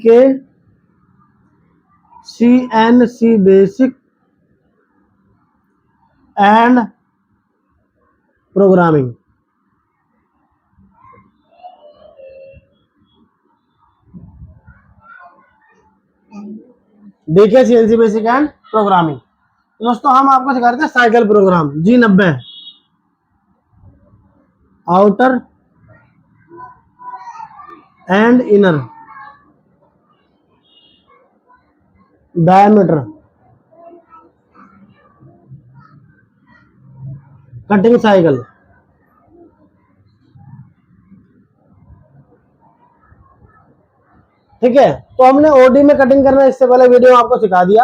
के CNC basic and programming. देखिए CNC basic and programming. दोस्तों हम आपको सिखा रहे थे cycle program G90, outer and inner diameter cutting cycle. ठीक है, तो हमने OD में कटिंग करना इससे पहले वीडियो में आपको सिखा दिया।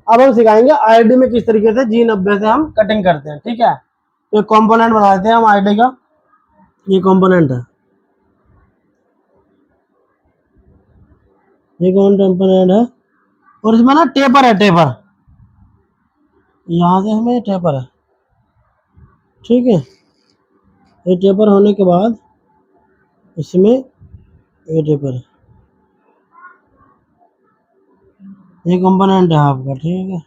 अब हम सिखाएंगे ID में किस तरीके से G90 से हम कटिंग करते हैं। ठीक है, तो कंपोनेंट बना देते हैं हम ID का। ये कंपोनेंट है, ये कौन कंपोनेंट है, और इसमें ना टेपर है, टेपर यहाँ से हमें टेपर है। ठीक है, ये टेपर होने के बाद इसमें ये टेपर है, ये कंपोनेंट है आपका। ठीक है,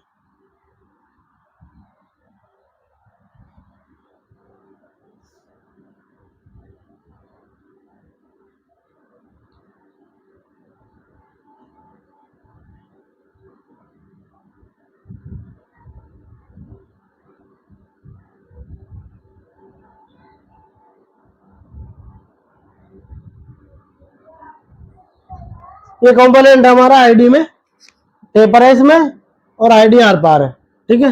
ये कंपोनेंट हमारा ID में, टेपर है इसमें और ID आर पार है। ठीक है,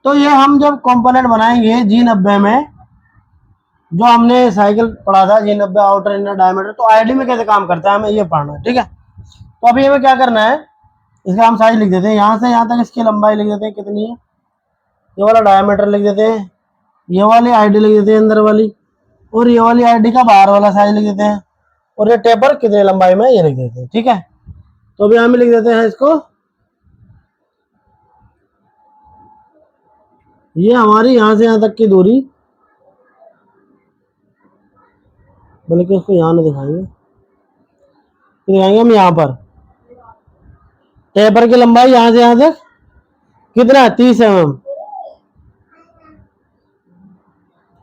तो ये हम जब कंपोनेंट बनाएंगे G90 में, जो हमने साइकिल पढ़ा था G90 आउटर इनर डायमीटर, तो ID में कैसे काम करता है हमें ये पढ़ना है। ठीक है, तो अभी हमें क्या करना है, इसका हम साइज लिख देते हैं, यहाँ से यहाँ तक इसकी लंबाई लिख देते हैं कितनी है, ये वाला डायमीटर लिख देते हैं, ये वाली ID लिख देते हैं अंदर वाली, और ये वाली ID का बाहर वाला साइज लिख देते हैं, और ये टेपर कितनी लंबाई में ये लिख देते हैं। ठीक है, तो अभी हम लिख देते हैं इसको, ये हमारी यहाँ से यहाँ तक की दूरी, बल्कि उसको यहाँ नहीं दिखाएंगे, तो दिखाएंगे हम यहाँ पर टेपर की लंबाई यहाँ से यहाँ तक कितना, 30 mm।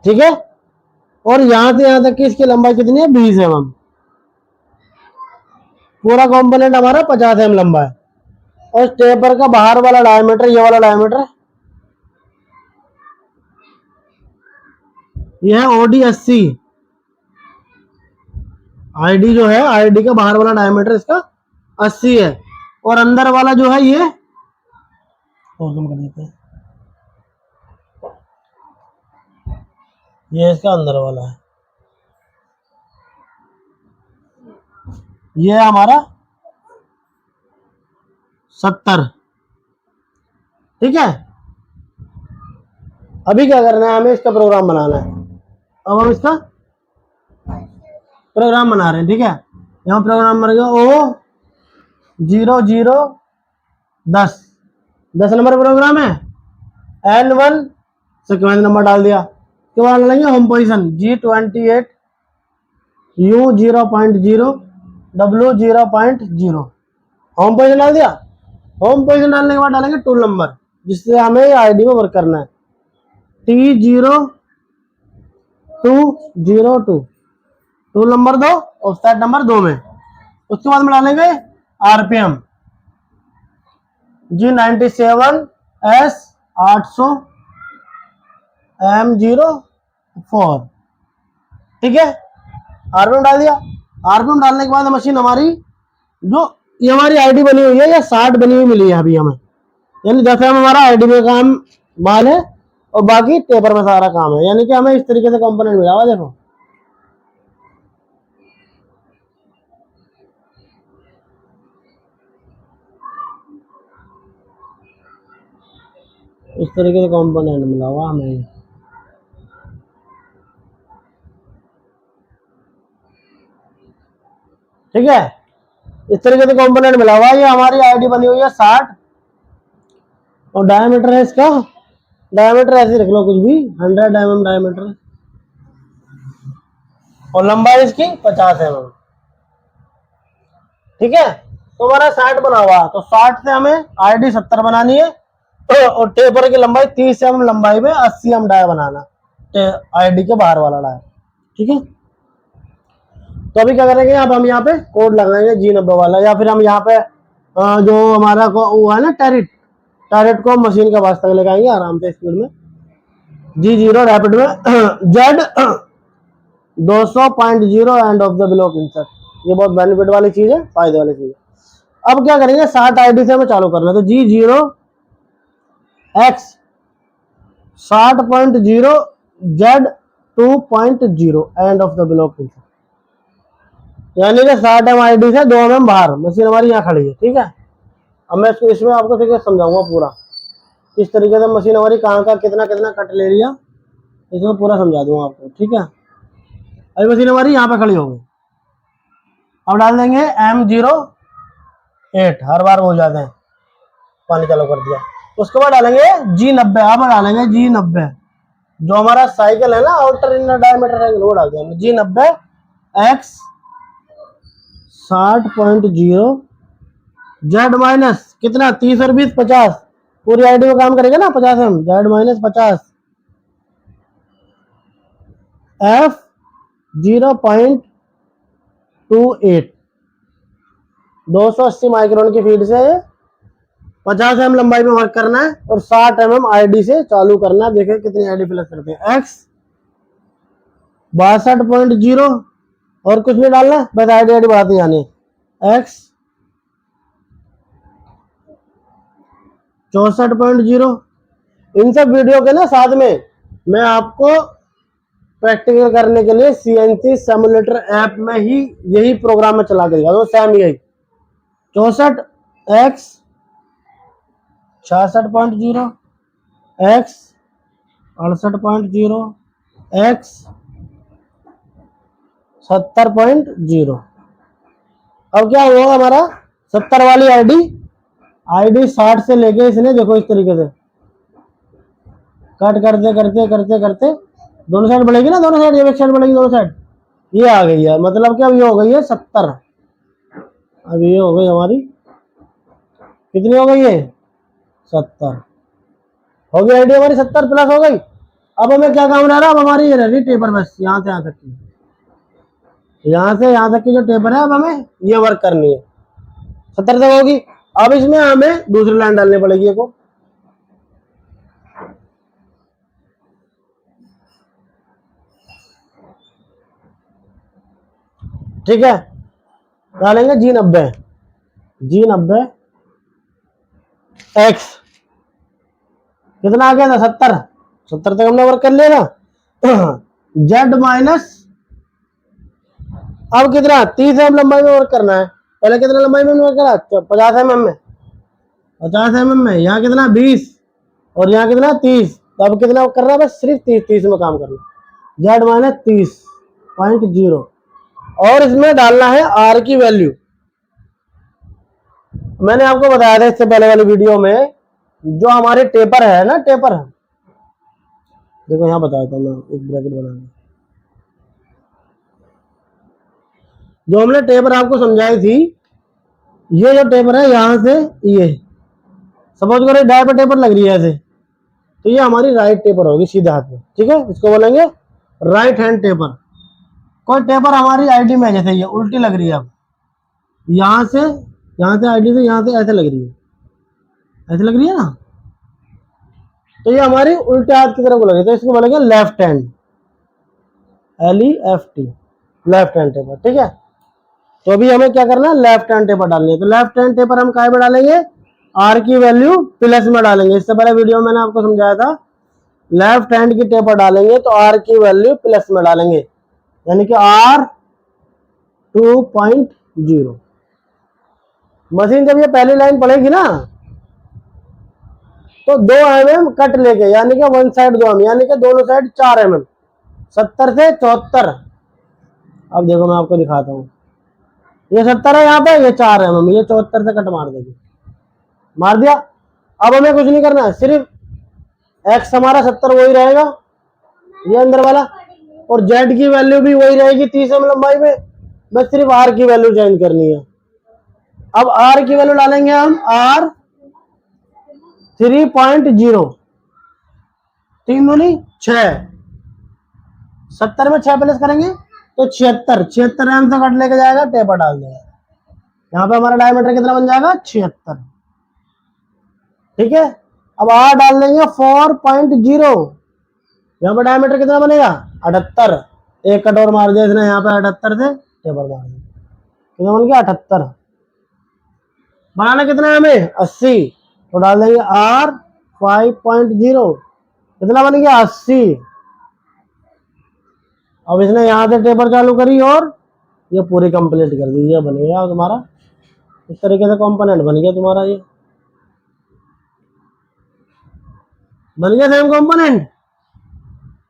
ठीक है, और यहाँ से यहाँ तक की इसकी लंबाई कितनी है, 20 mm। पूरा कंपोनेंट हमारा 50 mm लंबा है, और टेपर का बाहर वाला डायमीटर, ये वाला डायमीटर, यह है OD 80। ID जो है, ID का बाहर वाला डायमीटर इसका 80 है, और अंदर वाला जो है ये, और कम कर देते हैं, ये इसका अंदर वाला है, ये हमारा 70। ठीक है, अभी क्या करना है, हमें इसका प्रोग्राम बनाना है। अब हम इसका प्रोग्राम बना रहे हैं। ठीक है, यहाँ प्रोग्राम बन गया O0010 नंबर प्रोग्राम है, N1 सीक्वेंस नंबर डाल दिया, उसके बाद डालेंगे home position G28 U 0.0 W 0.0, home position डाल दिया। होम पोजीशन डालने के बाद डालेंगे टूल नंबर, जिससे हमें ID में वर्क करना है, T0202, tool number 2, offset number 2 में। उसके बाद में डालेंगे RPM G97 S800 M04। ठीक है, RPM डाल दिया। RPM डालने के बाद मशीन हमारी, जो ये हमारी ID बनी हुई है, ये 60 बनी हुई मिली है अभी हमें, यानी 10 MM हमारा ID में काम माल है, और बाकी टेपर में सारा काम है, यानी कि हमें इस तरीके से कंपोनेंट मिला हुआ। देखो इस तरीके से कंपोनेंट मिला हुआ हमें। ठीक है, इस तरीके से कंपोनेंट मिला हुआ है, ये हमारी ID बनी हुई है 60, और डायमीटर है इसका, डायमीटर ऐसे रख लो कुछ भी, 100 mm डायमीटर, और लंबाई इसकी 50 mm। ठीक है। तो हमारा 60 बना हुआ, तो 60 से हमें आईडी 70 बनानी है और टेपर की लंबाई 30 एम लंबाई में 80 एम डाया बनाना आईडी के बाहर वाला डाया, ठीक है। तो अभी क्या करेंगे, अब हम यहाँ पे कोड लगाएंगे G90 वाला, या फिर हम यहाँ पे जो हमारा वो है ना टैरेट को हम मशीन के पास तक लगाएंगे आराम से स्पीड में। G0 रैपिड में Z 200.0 end of the block insert, ये बहुत बेनिफिट वाली चीज है, फायदे वाली चीज है। अब क्या करेंगे, 60 आईडी से हमें चालू करना है, तो G0 X 60.0 Z 2.0 end of the block insert, यानी कि 60 एम आईडी से 2 mm बाहर, मशीन हमारी यहाँ खड़ी है, ठीक है। अब मैं इसमें आपको ठीक है समझाऊंगा पूरा किस तरीके से मशीन हमारी कहाँ का कितना कितना कट ले लिया, इसमें पूरा समझा दूंगा आपको, ठीक है। अभी मशीन हमारी यहाँ पे खड़ी होगी, अब डाल देंगे M08, हर बार हो जाते हैं, पानी चालू कर दिया। उसके बाद डालेंगे G90, अब डालेंगे G90, जो हमारा साइकिल है ना आउटर इनर डायमीटर साइकिल, वो डाल देंगे G90 X 60.0 Z माइनस कितना 30 और 20 50, पूरी आईडी में काम करेगा ना 50 M, Z minus 50 F 0.28 280 micron की फीड से 50 एम लंबाई में वर्क करना है और 60 mm आईडी से चालू करना है। देखिए कितनी आईडी प्लस करते हैं, X 62.0 और कुछ नहीं डालना, बस आईडी बढ़ाते जाने, X 64.0। इन सब वीडियो के ना साथ में मैं आपको प्रैक्टिकल करने के लिए CNC सिमुलेटर ऐप में ही यही प्रोग्राम में चला के दिखा दो, सेम यही 64 X 66.0 X 68.0 X 70.0। अब क्या हुआ हमारा 70 वाली आईडी 60 से लेके इसने देखो इस तरीके से कट करते करते करते करते दोनों साइड बढ़ेगी ना, दोनों साइड, ये एक साइड बढ़ेगी दोनों साइड, ये आ गई है, मतलब कि अब ये हो गई है 70। अब ये हो गई हमारी कितनी हो गई है 70, हो गई आईडी हमारी 70 प्लस हो गई। अब हमें क्या काम रह रहा है, अब हमारी ये रह रही टेपर, बस यहाँ से यहाँ तक की, यहाँ से यहाँ तक की जो टेपर है अब हमें ये वर्क करनी है, 70 तक होगी। अब इसमें हमें दूसरी लाइन डालनी पड़ेगी को, ठीक है। डालेंगे G90 X कितना आ गया था 70 तक हमने वर्क कर लिया था। Z माइनस अब कितना 30 एम लंबाई में वर्क करना है, पहले कितना लंबाई में वर्क करा 50 एम में, 50 एम में, यहाँ कितना 20 और यहाँ कितना 30, तो अब कितना कर रहा है, बस सिर्फ 30 में काम करना, Z माइनस 30.0 और इसमें डालना है R की वैल्यू। मैंने आपको बताया था इससे पहले वाली वीडियो में, जो हमारे टेपर है ना, टेपर है देखो यहाँ बताया था मैं, एक ब्रैकेट बनाना, जो हमने टेपर आपको समझाई थी, ये जो टेपर है यहाँ से ये सपोज करो डाय पर टेपर लग रही है ऐसे, तो ये हमारी राइट टेपर होगी सीधे हाथ में, ठीक है, इसको बोलेंगे राइट हैंड टेपर। कोई टेपर हमारी आईडी में जैसे ये उल्टी लग रही है, अब यहाँ से आईडी से यहाँ से ऐसे लग रही है, ऐसे लग रही है ना, तो ये हमारी उल्टे हाथ की तरफ लग रही है, तो इसको बोलेंगे left hand, LEFT, left hand taper, ठीक है। तो अभी हमें क्या करना है, लेफ्ट हैंड टेपर डालनी है, तो लेफ्ट हैंड टेपर हम काय में डालेंगे, R की वैल्यू प्लस में डालेंगे। इससे पहले वीडियो में मैंने आपको समझाया था, लेफ्ट हैंड की टेपर डालेंगे तो R की वैल्यू प्लस में डालेंगे, यानी कि R 2.0। मशीन जब ये पहली लाइन पड़ेगी ना, तो 2 mm कट लेके, यानी कि वन साइड 2 mm, यानी कि दोनों साइड 4 mm, 70 से 74। अब देखो मैं आपको दिखाता हूँ, ये 70 है यहाँ पे, ये 4 mm, ये 74 से कट मार देगी, मार दिया। अब हमें कुछ नहीं करना है, सिर्फ X हमारा 70 वही रहेगा, ये अंदर वाला, और Z की वैल्यू भी वही रहेगी 30 mm लंबाई में, बस सिर्फ R की वैल्यू चेंज करनी है। अब आर की वैल्यू डालेंगे हम, आर 3.0, 3 दूनी 6, 70 में 6 प्लस करेंगे तो 76, 76 एम से कट लेके जाएगा, टेपर डाल देगा। यहाँ पे हमारा डायमीटर कितना बन जाएगा, 76। ठीक है, अब आर डाल देंगे 4.0, यहाँ पे डायमीटर कितना बनेगा, 78, एक कट और मार दिया इसने यहाँ पे 78 से, टेपर मार दिया, कितना बन गया 78। बनाना कितना है हमें, 80, तो डाल देंगे आर 5.0, कितना बन गया 80। अब इसने यहाँ से टेपर चालू करी और ये पूरी कंप्लीट कर दी, ये बन गया तुम्हारा, इस तरीके से कंपोनेंट बन गया तुम्हारा, ये बन गया सेम कंपोनेंट।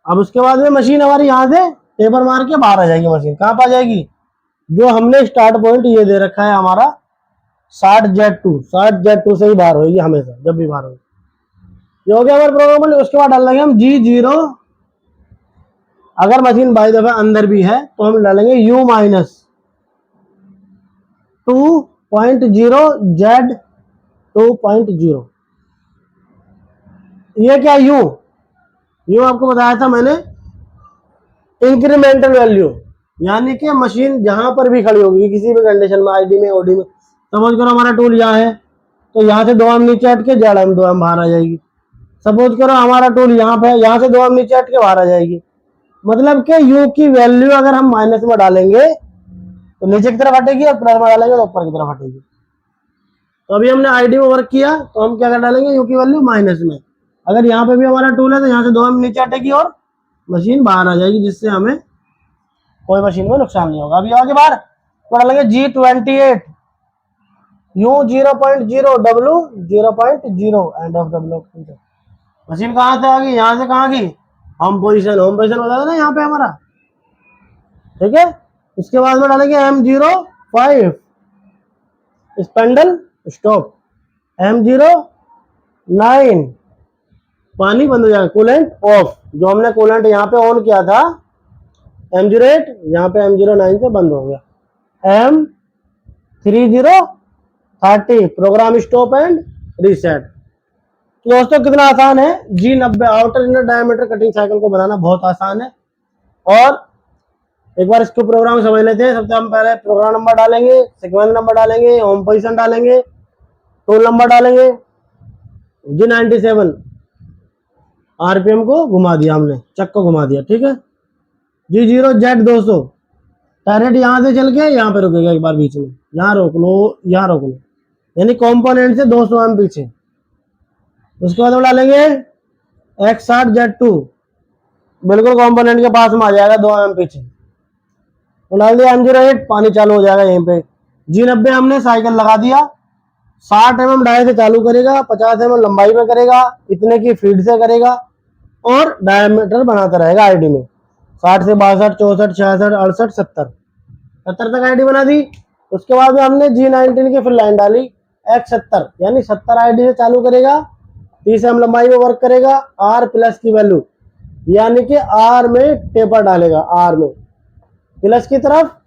अब उसके बाद में मशीन हमारी यहाँ से टेपर मार के बाहर आ जाएगी, मशीन कहाँ पर आ जाएगी, जो हमने स्टार्ट पॉइंट ये दे रखा है हमारा 60Z2, 60Z2 से ही बाहर होगी हमेशा, जब भी बाहर होगी। ये हो गया हमारे प्रोग्राम। उसके बाद डाल देंगे हम G0, अगर मशीन बाई दफा अंदर भी है तो हम डालेंगे U माइनस 2.0 Z2.0। ये क्या यू आपको बताया था मैंने, इंक्रीमेंटल वैल्यू, यानी कि मशीन जहां पर भी खड़ी होगी किसी भी कंडीशन में, आईडी में, ओडी में, सपोज करो हमारा टूल यहाँ है तो यहाँ से 2 एम नीचे हट के जेड एम 2 एम बाहर आ जाएगी। सपोज करो हमारा टूल यहाँ पे है, यहाँ से 2 एम नीचे हट के बाहर आ जाएगी। मतलब कि यू की वैल्यू अगर हम माइनस में डालेंगे तो नीचे की तरफ हटेगी, और प्लस में डालेंगे तो ऊपर की तरफ हटेगी। तो अभी हमने आईडी में वर्क किया तो हम क्या कर डालेंगे, यू की वैल्यू माइनस में। अगर यहाँ पे भी हमारा टूल है तो यहाँ से 2 एम नीचे हटेगी और मशीन बाहर आ जाएगी, जिससे हमें कोई मशीन में नुकसान नहीं होगा। अभी आगे बाहर तो डालेंगे G28, U 0.0, W 0.0, end of W। Machine कहाँ से आ गई, यहाँ से कहाँ गई, होम पोजीशन, होम पोजीशन बता देना यहाँ पे हमारा। ठीक है, इसके बाद में डालेंगे M05, स्पेंडल स्टॉप, M09, पानी बंद हो जाएगा, कूलेंट ऑफ, जो हमने कूलेंट यहाँ पे ऑन किया था M08, यहाँ पे M09 से बंद हो गया। M3030, programme stop and reset. तो दोस्तों कितना आसान है G90 outer inner diameter cutting cycle को बनाना, बहुत आसान है। और एक बार इसको प्रोग्राम समझ लेते हैं। सबसे हम पहले प्रोग्राम नंबर डालेंगे, सीक्वेंस नंबर डालेंगे, होम पोजीशन डालेंगे, टूल नंबर डालेंगे। G97 आरपीएम को घुमा दिया हमने, चक को घुमा दिया। ठीक है, G0Z200 डायरेक्ट यहाँ से चल के यहाँ पे रुकेगा एक बार बीच में, यहाँ रोक लो, यहाँ रोक लो, यानी कंपोनेंट से 200 एम पीछे। उसके बाद हम डालेंगे X60Z2, बिल्कुल कंपोनेंट के पास में आ जाएगा, 2 एम पीछे। तो डाल दिया M08, पानी चालू हो जाएगा यहीं पे। G90 हमने साइकिल लगा दिया, 60 mm डाई से चालू करेगा, 50 mm लंबाई में करेगा, इतने की फीड से करेगा और डायमीटर बनाता रहेगा आईडी में। 60 से 62, 64, 66, 68, 70 तक आईडी बना दी। उसके बाद में हमने G19 की फिर लाइन डाली X70, यानी 70 आईडी से चालू करेगा, 30 mm लंबाई में वर्क करेगा, R प्लस की वैल्यू, यानी कि R में टेपर डालेगा, R में प्लस की तरफ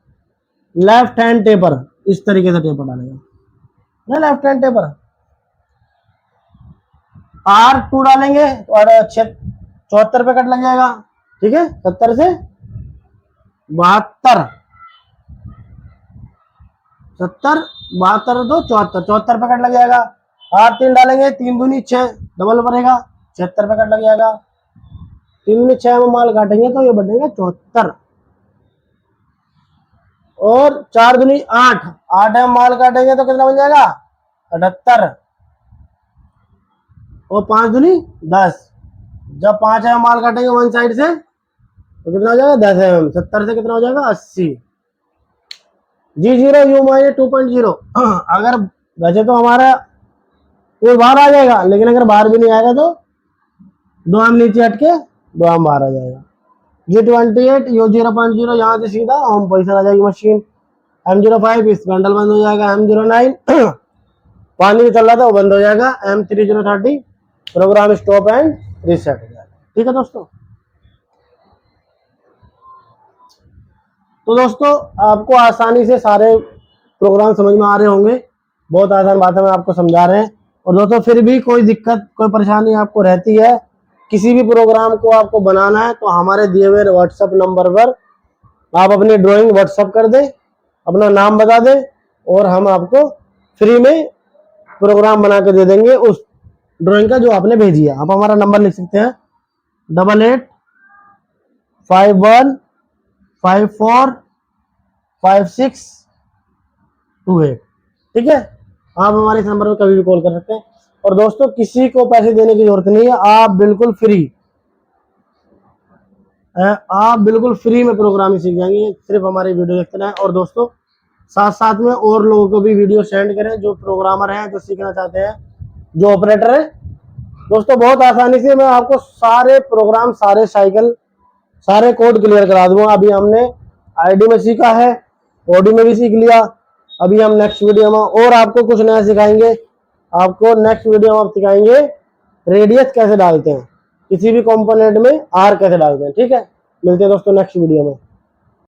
लेफ्ट हैंड टेपर, इस तरीके से टेपर डालेगा ना, लेफ्ट हैंड टेपर। R2 डालेंगे और 74 पे कट लग जाएगा। ठीक है, 70 से 72, 70, 72 तो 74, 74 पे कट लग जाएगा। R3 डालेंगे, 3 दूनी 6, डबल बनेगा, 76 पे कट लग जाएगा। 3 दूनी 6 में माल काटेंगे तो ये बनेगा 74, और 4 दूनी 8, 8 में माल काटेंगे तो कितना बन जाएगा 78, और 5 दूनी 10, जब 5 में माल काटेंगे वन साइड से तो कितना हो जाएगा 10 mm, 70 से कितना हो जाएगा 80। G0 U माइनस 2.0, अगर वैसे तो हमारा ये बाहर आ जाएगा, लेकिन अगर बाहर भी नहीं आएगा तो 2 एम नीचे हटके 2 एम बाहर आ जाएगा। G28 U 0.0, यहाँ से सीधा होम पोजीशन आ जाएगी मशीन। M05 स्पेंडल बंद हो जाएगा। M09 पानी चल रहा था वो बंद हो जाएगा। M3030 programme stop and reset हो जाएगा। ठीक है दोस्तों, तो दोस्तों आपको आसानी से सारे प्रोग्राम समझ में आ रहे होंगे। बहुत आसान बातें में आपको समझा रहे हैं। और दोस्तों फिर भी कोई दिक्कत कोई परेशानी आपको रहती है, किसी भी प्रोग्राम को आपको बनाना है, तो हमारे दिए हुए व्हाट्सएप नंबर पर आप अपनी ड्राइंग व्हाट्सएप कर दें, अपना नाम बता दें और हम आपको फ्री में प्रोग्राम बना के दे देंगे उस ड्राइंग का जो आपने भेजी है। आप हमारा नंबर लिख सकते हैं 8851545628। ठीक है, आप हमारे इस नंबर पर कभी भी कॉल कर सकते हैं। और दोस्तों किसी को पैसे देने की जरूरत नहीं है, आप बिल्कुल फ्री में प्रोग्रामिंग सीख जाएंगे, सिर्फ हमारी वीडियो देखते रहें। और दोस्तों साथ साथ में और लोगों को भी वीडियो सेंड करें जो प्रोग्रामर हैं, जो सीखना चाहते हैं, जो ऑपरेटर है। दोस्तों बहुत आसानी से मैं आपको सारे प्रोग्राम, सारे साइकिल, सारे कोड क्लियर करा दूंगा। अभी हमने आईडी में सीखा है, ओडी में भी सीख लिया, अभी हम नेक्स्ट वीडियो में और आपको कुछ नया सिखाएंगे। आपको नेक्स्ट वीडियो में आप सिखाएंगे रेडियस कैसे डालते हैं, किसी भी कंपोनेंट में आर कैसे डालते हैं। ठीक है, मिलते हैं दोस्तों नेक्स्ट वीडियो में।